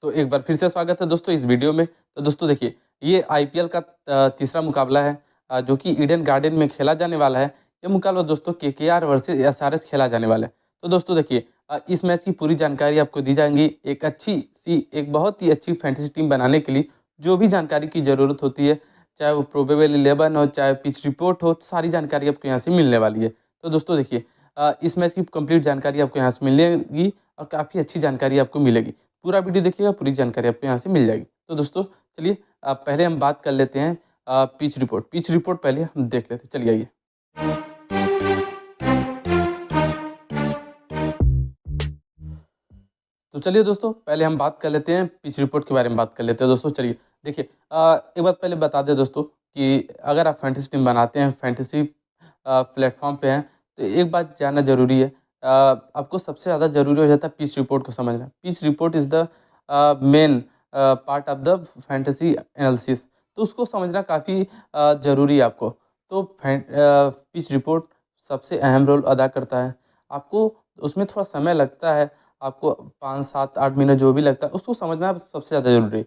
तो एक बार फिर से स्वागत है दोस्तों इस वीडियो में। तो दोस्तों देखिए, ये आईपीएल का तीसरा मुकाबला है जो कि ईडन गार्डन में खेला जाने वाला है। ये मुकाबला दोस्तों केकेआर वर्सेस एसआरएच खेला जाने वाला है। तो दोस्तों देखिए, इस मैच की पूरी जानकारी आपको दी जाएगी। एक बहुत ही अच्छी फैंटेसी टीम बनाने के लिए जो भी जानकारी की ज़रूरत होती है, चाहे वो प्रोबेबल 11 हो, चाहे पिच रिपोर्ट हो, तो सारी जानकारी आपको यहाँ से मिलने वाली है। तो दोस्तों देखिए, इस मैच की कंप्लीट जानकारी आपको यहाँ से मिलेगी और काफ़ी अच्छी जानकारी आपको मिलेगी। पूरा वीडियो देखिएगा, पूरी जानकारी आपको यहाँ से मिल जाएगी। तो दोस्तों चलिए, पहले हम बात कर लेते हैं पिच रिपोर्ट। पिच रिपोर्ट पहले हम देख लेते हैं, चलिए आइए। तो चलिए दोस्तों, पहले हम बात कर लेते हैं पिच रिपोर्ट के बारे में बात कर लेते हैं दोस्तों। चलिए देखिए, एक बात पहले बता दें दोस्तों कि अगर आप फैंटेसी टीम बनाते हैं, फैंटेसी प्लेटफॉर्म पे हैं, तो एक बात जानना ज़रूरी है। आपको सबसे ज़्यादा ज़रूरी हो जाता है पिच रिपोर्ट को समझना। Pitch report is the main part of the fantasy analysis. तो उसको समझना काफ़ी ज़रूरी है आपको। तो पिच रिपोर्ट सबसे अहम रोल अदा करता है। आपको उसमें थोड़ा समय लगता है, आपको 5, 7, 8 मिनट जो भी लगता है, उसको समझना सबसे ज़्यादा ज़रूरी है।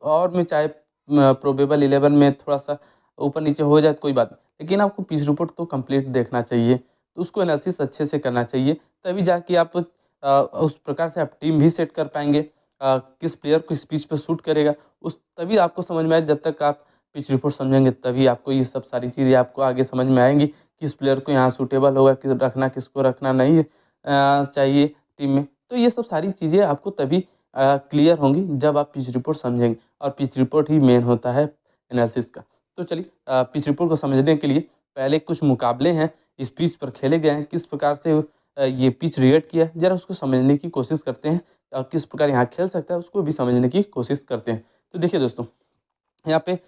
और में चाहे प्रोबेबल 11 में थोड़ा-सा ऊपर-नीचे हो जाए तो कोई बात नहीं, लेकिन आपको पिच रिपोर्ट तो कंप्लीट देखना चाहिए। तो उसको एनालिसिस अच्छे से करना चाहिए, तभी जाके आप उस प्रकार से आप टीम भी सेट कर पाएँगे। किस प्लेयर को इस पिच पे सूट करेगा, उस तभी आपको समझ में आए। जब तक आप पिच रिपोर्ट समझेंगे, तभी आपको ये सब सारी चीज़ें आपको आगे समझ में आएँगी। किस प्लेयर को यहाँ सूटेबल होगा, किसको रखना नहीं चाहिए टीम में। तो ये सब सारी चीज़ें आपको तभी क्लियर होंगी जब आप पिच रिपोर्ट समझेंगे, और पिच रिपोर्ट ही मेन होता है एनालिसिस का। तो चलिए, पिच रिपोर्ट को समझने के लिए पहले कुछ मुकाबले हैं, इस पिच पर खेले गए हैं, किस प्रकार से ये पिच रिएक्ट किया, ज़रा उसको समझने की कोशिश करते हैं, और किस प्रकार यहाँ खेल सकता है उसको भी समझने की कोशिश करते हैं। तो देखिए दोस्तों, यहाँ पे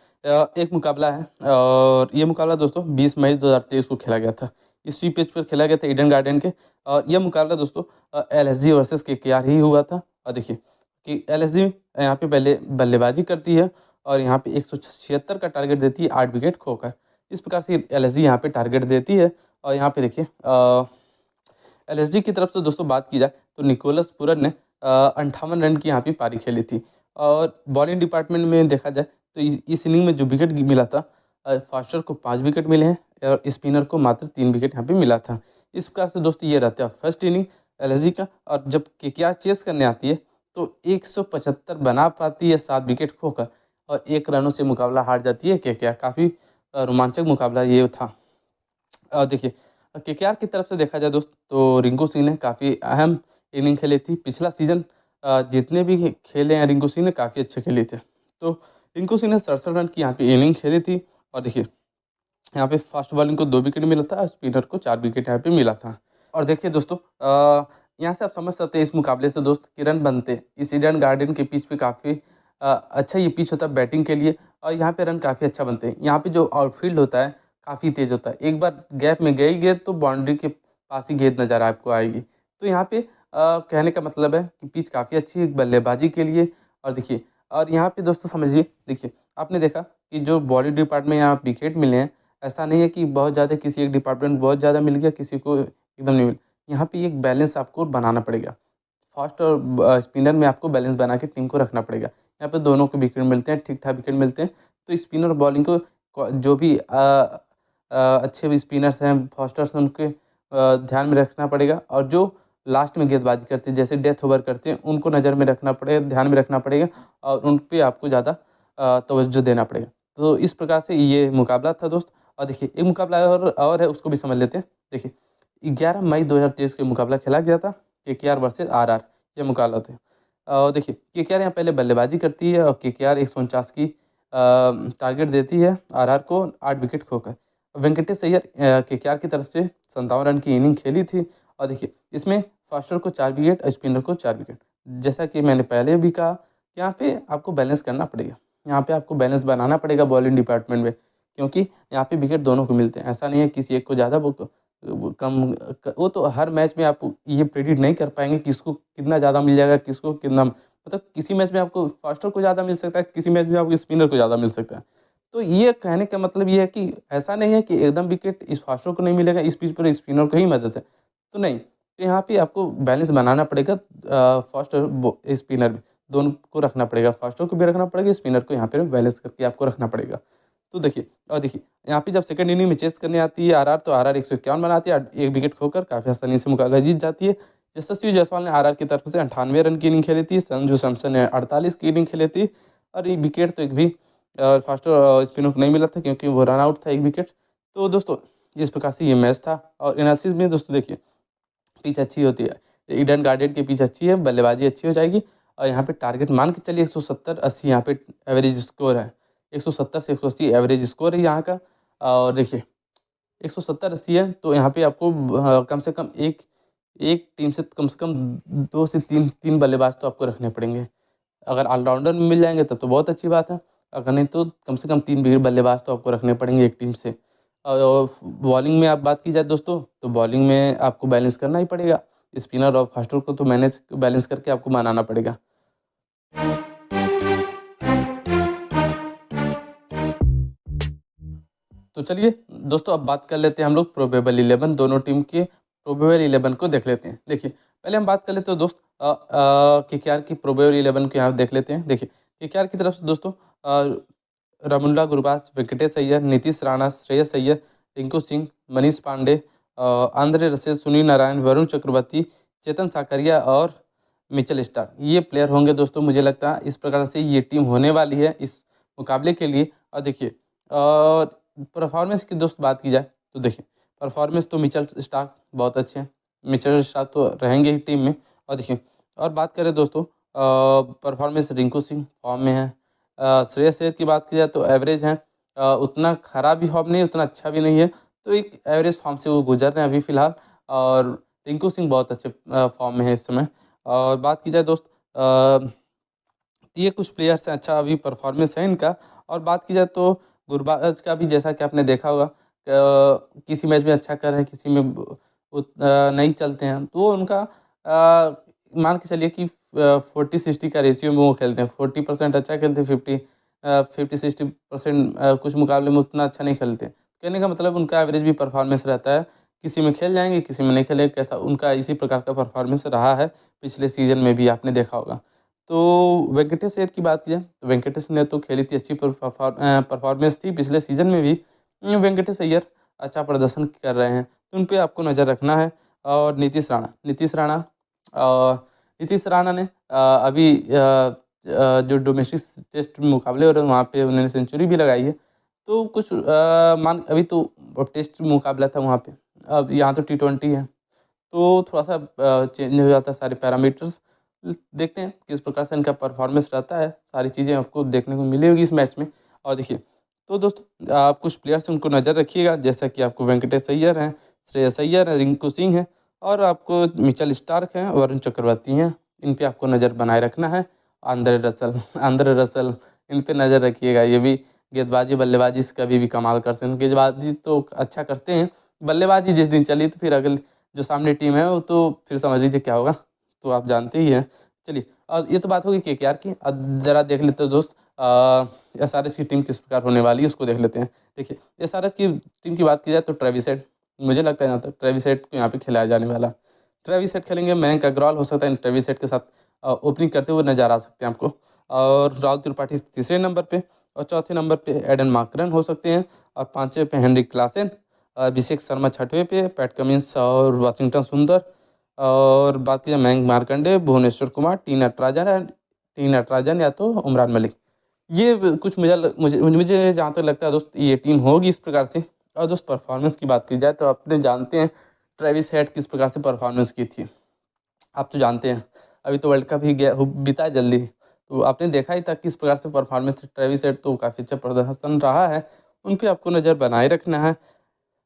एक मुकाबला है, और ये मुकाबला दोस्तों 20 मई 2023 को खेला गया था। इसी पिच पर खेला गया था ईडन गार्डन के, और यह मुकाबला दोस्तों एलएसजी वर्सेस केकेआर ही हुआ था। और देखिए कि एलएसजी यहाँ पे पहले बल्लेबाजी करती है, और यहाँ पे 176 का टारगेट देती है 8 विकेट खोकर। इस प्रकार से एलएसजी यहाँ पे टारगेट देती है। और यहाँ पे देखिए, एलएसजी की तरफ से दोस्तों बात की जाए तो निकोलस पूरन ने 58 रन की यहाँ पे पारी खेली थी। और बॉलिंग डिपार्टमेंट में देखा जाए तो इस इनिंग में जो विकेट मिला था, फास्टर को 5 विकेट मिले हैं, और स्पिनर को मात्र 3 विकेट यहाँ पे मिला था। इस प्रकार से दोस्तों ये रहता है फर्स्ट इनिंग एलएसजी का। और जब केकेआर चेस करने आती है तो 175 बना पाती है 7 विकेट खोकर, और 1 रनों से मुकाबला हार जाती है केकेआर। काफ़ी रोमांचक मुकाबला ये था। देखिए, केकेआर की तरफ से देखा जाए दोस्त, तो रिंकू सिंह ने काफ़ी अहम इनिंग खेली थी। पिछला सीज़न जितने भी खेले हैं रिंकू सिंह ने काफ़ी अच्छे खेले थे। तो रिंकू सिंह ने 67 रन की यहाँ पे इनिंग खेली थी। और देखिए, यहाँ पे फास्ट बॉलिंग को 2 विकेट मिला था, और स्पिनर को 4 विकेट यहाँ पे मिला था। और देखिए दोस्तों, यहाँ से आप समझ सकते हैं इस मुकाबले से दोस्त कि रन बनते हैं। इस ईडन गार्डन के पिच पे काफ़ी अच्छा ये पिच होता है बैटिंग के लिए, और यहाँ पे रन काफ़ी अच्छा बनते हैं। यहाँ पे जो आउटफील्ड होता है काफ़ी तेज़ होता है। एक बार गैप में गई गेंद तो बाउंड्री के पास ही गेंद नज़र आपको आएगी। तो यहाँ पे कहने का मतलब है कि पिच काफ़ी अच्छी है बल्लेबाजी के लिए। और देखिए, और यहाँ पे दोस्तों समझिए, देखिए आपने देखा कि जो बॉलिंग डिपार्टमेंट में यहाँ विकेट मिले हैं, ऐसा नहीं है कि बहुत ज़्यादा किसी एक डिपार्टमेंट बहुत ज़्यादा मिल गया, किसी को एकदम नहीं मिला। यहाँ पे एक बैलेंस आपको बनाना पड़ेगा। फास्ट और स्पिनर में आपको बैलेंस बना के टीम को रखना पड़ेगा। यहाँ पे दोनों को विकेट मिलते हैं, ठीक-ठाक विकेट मिलते हैं। तो स्पिनर और बॉलिंग को जो भी अच्छे भी स्पिनर्स हैं, फास्टर्स हैं, उनके ध्यान में रखना पड़ेगा। और जो लास्ट में गेंदबाजी करते हैं, जैसे डेथ ओवर करते हैं, उनको नज़र में रखना पड़ेगा, ध्यान में रखना पड़ेगा, और उन पे आपको ज़्यादा तवज्जो देना पड़ेगा। तो इस प्रकार से ये मुकाबला था दोस्त। और देखिए, एक मुकाबला और है, उसको भी समझ लेते हैं। देखिए, 11 मई 2023 को मुकाबला खेला गया था, केकेआर वर्सेस आरआर, ये मुकाबला था। और देखिए, केकेआर यहाँ पहले बल्लेबाजी करती है, और केकेआर 149 की टारगेट देती है आरआर को 8 विकेट खोकर। वेंकटेश अय्यर केकेआर की तरफ से 57 रन की इनिंग खेली थी। और देखिए, इसमें फास्टर को 4 विकेट और स्पिनर को 4 विकेट। जैसा कि मैंने पहले भी कहा, यहाँ पे आपको बैलेंस करना पड़ेगा। यहाँ पे आपको बैलेंस बनाना पड़ेगा बॉलिंग डिपार्टमेंट में, क्योंकि यहाँ पे विकेट दोनों को मिलते हैं। ऐसा नहीं है किसी एक को ज़्यादा वो कम, वो तो हर मैच में आप ये प्रेडिक्ट नहीं कर पाएँगे किसको कितना ज़्यादा मिल जाएगा, किसको कितना, मतलब किसी मैच में आपको फास्टर को ज़्यादा मिल सकता है, किसी मैच में आपको स्पिनर को ज़्यादा मिल सकता है। तो ये कहने का मतलब ये है कि ऐसा नहीं है कि एकदम विकेट इस फास्टर को नहीं मिलेगा, इस पिच पर स्पिनर को ही मदद है, तो नहीं। तो यहाँ पे आपको बैलेंस बनाना पड़ेगा फास्ट और स्पिनर में। दोनों को रखना पड़ेगा, फास्टर को भी रखना पड़ेगा, स्पिनर को यहाँ पे बैलेंस करके आपको रखना पड़ेगा। तो देखिए यहाँ पे जब सेकंड इनिंग में चेस करने आती है आरआर, तो आरआर 151 बनाती है, 1 विकेट खोकर काफ़ी आसानी से मुकाबला जीत जाती है। यशस्वी जायसवाल ने आरआर की तरफ से 98 रन की इनिंग खेली थी, संजू सैमसन ने 48 की इनिंग खेली थी, और ये विकेट तो एक भी फास्टर स्पिनर को नहीं मिला था क्योंकि वो रन आउट था 1 विकेट। तो दोस्तों इस प्रकार से ये मैच था। और एनालिसिस में दोस्तों देखिए, पिच अच्छी होती है, ईडन गार्डन की पिच अच्छी है, बल्लेबाजी अच्छी हो जाएगी, और यहाँ पे टारगेट मान के चलिए 170-80 यहाँ पे एवरेज स्कोर है, 170 से 180 एवरेज स्कोर है यहाँ का। और देखिए 170-80 है, तो यहाँ पे आपको कम से कम एक एक टीम से कम 2 से 3 बल्लेबाज तो आपको रखने पड़ेंगे। अगर ऑलराउंडर मिल जाएंगे तब तो बहुत अच्छी बात है, अगर नहीं तो कम से कम 3 भी बल्लेबाज तो आपको रखने पड़ेंगे एक टीम से। और बॉलिंग में आप बात की जाए दोस्तों, तो बॉलिंग में आपको बैलेंस करना ही पड़ेगा, स्पिनर और फास्टर को तो मैनेज बैलेंस करके आपको बनाना पड़ेगा। तो चलिए दोस्तों, अब बात कर लेते हैं हम लोग प्रोबेबल 11, दोनों टीम के प्रोबेबल 11 को देख लेते हैं। देखिए पहले हम बात कर लेते हैं दोस्त केकेआर की प्रोबेबल 11 को यहाँ देख लेते हैं। देखिए केकेआर की तरफ से दोस्तों रमुल्ला गुरबाज, वेंकटेश अय्यर, नीतीश राणा, श्रेयस अय्यर, रिंकू सिंह, मनीष पांडे, आंद्रे रसेल, सुनील नारायण, वरुण चक्रवर्ती, चेतन साकरिया और मिचेल स्टार्क, ये प्लेयर होंगे दोस्तों। मुझे लगता है इस प्रकार से ये टीम होने वाली है इस मुकाबले के लिए। और देखिए परफॉर्मेंस की दोस्त बात की जाए तो देखिए परफॉर्मेंस तो मिचेल स्टार्क बहुत अच्छे हैं, मिचेल स्टार्क तो रहेंगे ही टीम में। और देखिए और बात करें दोस्तों परफॉर्मेंस, रिंकू सिंह फॉर्म में है, श्रेयस अय्यर की बात की जाए तो एवरेज है, उतना ख़राब भी फॉर्म नहीं, उतना अच्छा भी नहीं है, तो एक एवरेज फॉर्म से वो गुजर रहे हैं अभी फ़िलहाल। और रिंकू सिंह बहुत अच्छे फॉर्म में है इस समय। और बात की जाए दोस्त ये कुछ प्लेयर्स हैं, अच्छा अभी परफॉर्मेंस है इनका। और बात की जाए तो गुरबाज का भी, जैसा कि आपने देखा होगा किसी मैच में अच्छा कर रहे हैं, किसी में नहीं चलते हैं, तो वो उनका मान के चलिए कि 40-60 का रेशियो में वो खेलते हैं, 40% अच्छा खेलते हैं, 50-60% कुछ मुकाबले में उतना अच्छा नहीं खेलते। कहने का मतलब उनका एवरेज भी परफॉर्मेंस रहता है, किसी में खेल जाएंगे, किसी में नहीं खेलेंगे, कैसा उनका इसी प्रकार का परफॉर्मेंस रहा है पिछले सीजन में भी आपने देखा होगा। तो वेंकटेश अय्यर की बात की जाए तो वेंकटेश ने तो खेली थी, अच्छी परफॉर्मेंस थी पिछले सीजन में भी। वेंकटेश अय्यर अच्छा प्रदर्शन कर रहे हैं, तो उन पे आपको नज़र रखना है। और नीतीश राणा ने अभी जो डोमेस्टिक टेस्ट मुकाबले हो रहे हैं वहाँ पे उन्होंने सेंचुरी भी लगाई है। तो कुछ अभी तो टेस्ट मुकाबला था वहाँ पे, अब यहाँ तो T20 है, तो थोड़ा-सा चेंज हो जाता है सारे पैरामीटर्स। देखते हैं किस प्रकार से इनका परफॉर्मेंस रहता है, सारी चीज़ें आपको देखने को मिलेगी इस मैच में। और देखिए तो दोस्तों आप कुछ प्लेयर्स उनको नज़र रखिएगा, जैसा कि आपको वेंकटेश अय्यर हैं, श्रेयस अय्यर हैं, रिंकू सिंह हैं, और आपको मिचेल स्टार्क हैं, वरुण चक्रवर्ती हैं। इन पे आपको नज़र बनाए रखना है। आंद्रे रसल इन पे नज़र रखिएगा, ये भी गेंदबाजी बल्लेबाजी से कभी भी कमाल कर सकते हैं। गेंदबाजी तो अच्छा करते हैं, बल्लेबाजी जिस दिन चली तो फिर अगले जो सामने टीम है वो तो फिर समझ लीजिए क्या होगा, तो आप जानते ही हैं। चलिए और ये तो बात होगी केकेआर की। अब ज़रा देख लेते हैं दोस्त एसआरएच की टीम किस प्रकार होने वाली है, उसको देख लेते हैं। देखिए एसआरएच की टीम की बात की जाए तो ट्रेविस हेड, मुझे लगता है यहाँ तक ट्रेविस हेड को यहाँ पे खिलाया जाने वाला। ट्रेविस हेड खेलेंगे, मयंक अग्रवाल हो सकता है ट्रेविस हेड के साथ ओपनिंग करते हुए नजर आ सकते हैं आपको। और राहुल त्रिपाठी तीसरे नंबर पे, और चौथे नंबर पे एडन मार्करन हो सकते हैं, और पाँचवें पे हेनरिक क्लासेन, अभिषेक शर्मा छठवें पे, पैट कमिंस और वाशिंगटन सुंदर, और बात की जाए मयंक मार्कंडे, भुवनेश्वर कुमार, टी नटराजन या तो उमरान मलिक। ये कुछ मुझे जहाँ तक लगता है दोस्त ये टीम होगी इस प्रकार से। और दोस्त परफॉर्मेंस की बात की जाए तो अपने जानते हैं ट्रेविस हेड किस प्रकार से परफॉर्मेंस की थी, आप तो जानते हैं। अभी तो वर्ल्ड कप ही गया बीता है जल्दी, तो आपने देखा ही था किस प्रकार से परफॉर्मेंस थी। ट्रेविस हेड तो काफ़ी अच्छा प्रदर्शन रहा है, उन पे आपको नज़र बनाए रखना है।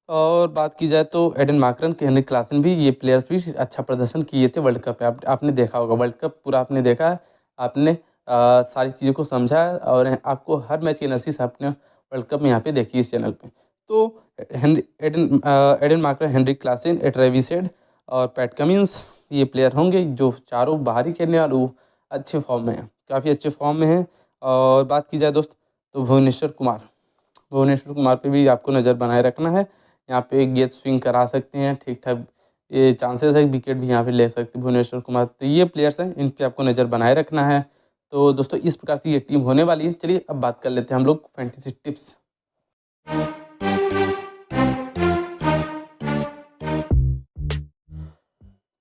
और बात की जाए तो एडन मार्करन के, हेनरिक क्लासन भी, ये प्लेयर्स भी अच्छा प्रदर्शन किए थे वर्ल्ड कप में। आपने देखा होगा वर्ल्ड कप पूरा आपने देखा है, आपने सारी चीज़ों को समझा है, और आपको हर मैच की एनालिसिस आपने वर्ल्ड कप में यहाँ पे देखी इस चैनल पे। तो Aiden Markram, Heinrich Klaasen, Travis Head और पैट कमिंस, ये प्लेयर होंगे जो चारों बाहरी खेलने और वो अच्छे फॉर्म में हैं, काफ़ी अच्छे फॉर्म में हैं। और बात की जाए दोस्त तो भुवनेश्वर कुमार पे भी आपको नज़र बनाए रखना है। यहाँ पे गेंद स्विंग करा सकते हैं ठीक ठाक, ये चांसेस है विकेट भी यहाँ पे ले सकते हैं भुवनेश्वर कुमार। तो ये प्लेयर्स हैं, इन पे आपको नज़र बनाए रखना है। तो दोस्तों इस प्रकार से ये टीम होने वाली है। चलिए अब बात कर लेते हैं हम लोग फैंटेसी टिप्स।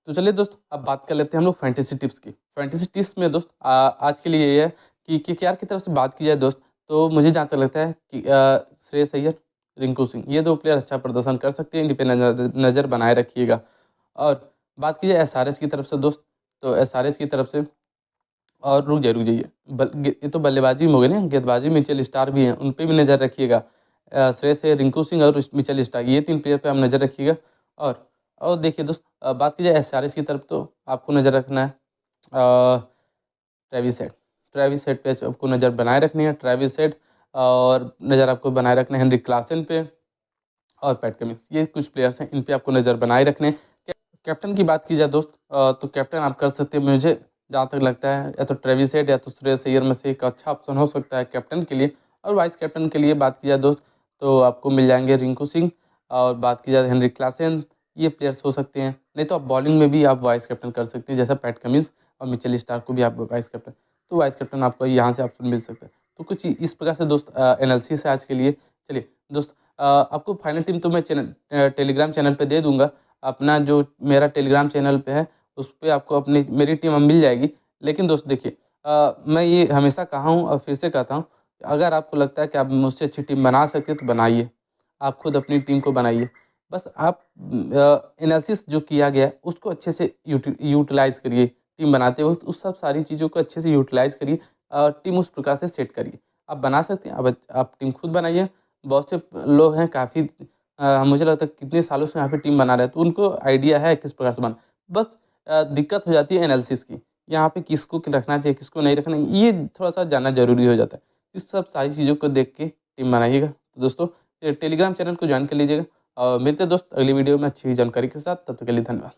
तो चलिए दोस्त अब बात कर लेते हैं हम लोग फैंटेसी टिप्स की। फैंटेसी टिप्स में दोस्त आज के लिए ये है कि केकेआर की तरफ से बात की जाए दोस्त, तो मुझे जहाँ तक लगता है कि श्रेयस अय्यर, रिंकू सिंह, ये 2 प्लेयर अच्छा प्रदर्शन कर सकते हैं। इन पे नज़र बनाए रखिएगा। और बात की जाए एसआरएच की तरफ से दोस्त, तो एसआरएच की तरफ से और रुक जाइए ये तो बल्लेबाजी में हो गई ना, गेंदबाजी में मिचेल स्टार भी हैं, उन पे भी नज़र रखिएगा। श्रेयस अय्यर, रिंकू सिंह और मिचेल स्टार, ये 3 प्लेयर पे आप नज़र रखिएगा। और देखिए दोस्त, बात की जाए एसआरएच की तरफ, तो आपको नज़र रखना है ट्रेविस हेड। ट्रेविस हेड पे आपको नज़र बनाए रखनी है, ट्रेविस हेड, और नज़र आपको बनाए रखना है हेनरी क्लासन पे और पैट कमिंस। ये कुछ प्लेयर्स हैं, इन पे आपको नज़र बनाए रखने हैं। कैप्टन की बात की जाए दोस्त, तो कैप्टन आप कर सकते हैं, मुझे जहाँ तक लगता है या तो ट्रेविस हेड या तो श्रेयस अय्यर में से एक अच्छा ऑप्शन हो सकता है कैप्टन के लिए। और वाइस कैप्टन के लिए बात की जाए दोस्त, तो आपको मिल जाएंगे रिंकू सिंह, और बात की जाए हेनरी क्लासन, ये प्लेयर्स हो सकते हैं। नहीं तो आप बॉलिंग में भी आप वाइस कैप्टन कर सकते हैं, जैसा पैट कमिंस और मिचेल स्टार्क को भी आप वाइस कैप्टन, तो वाइस कैप्टन आपको यहाँ से ऑप्शन मिल सकता है। तो कुछ इस प्रकार से दोस्त एनालिसिस है आज के लिए। चलिए दोस्त, आपको फाइनल टीम तो मैं टेलीग्राम चैनल पे दे दूंगा। अपना जो मेरा टेलीग्राम चैनल पे है, उस पे आपको अपनी मेरी टीम अब मिल जाएगी। लेकिन दोस्त देखिए, मैं ये हमेशा कहा हूँ और फिर से कहता हूँ, अगर आपको लगता है कि आप मुझसे अच्छी टीम बना सकते हैं तो बनाइए, आप खुद अपनी टीम को बनाइए। बस आप एनालिसिस जो किया गया है उसको अच्छे से यूटिलाइज़ करिए। टीम बनाते वक़्त उस सब सारी चीज़ों को अच्छे से यूटिलाइज़ करिए, टीम उस प्रकार से सेट करिए। आप बना सकते हैं, आप टीम खुद बनाइए। बहुत से लोग हैं काफ़ी, मुझे लगता है कितने सालों से यहाँ पे टीम बना रहे हैं, तो उनको आइडिया है किस प्रकार से बस दिक्कत हो जाती है एनालिसिस की। यहाँ पे किसको रखना चाहिए, किसको नहीं रखना, ये थोड़ा-सा जानना ज़रूरी हो जाता है। इस सब सारी चीज़ों को देख के टीम बनाइएगा। तो दोस्तों, टेलीग्राम चैनल को जॉइन कर लीजिएगा, और मिलते हैं दोस्त अगली वीडियो में अच्छी जानकारी के साथ। तब तक के लिए धन्यवाद।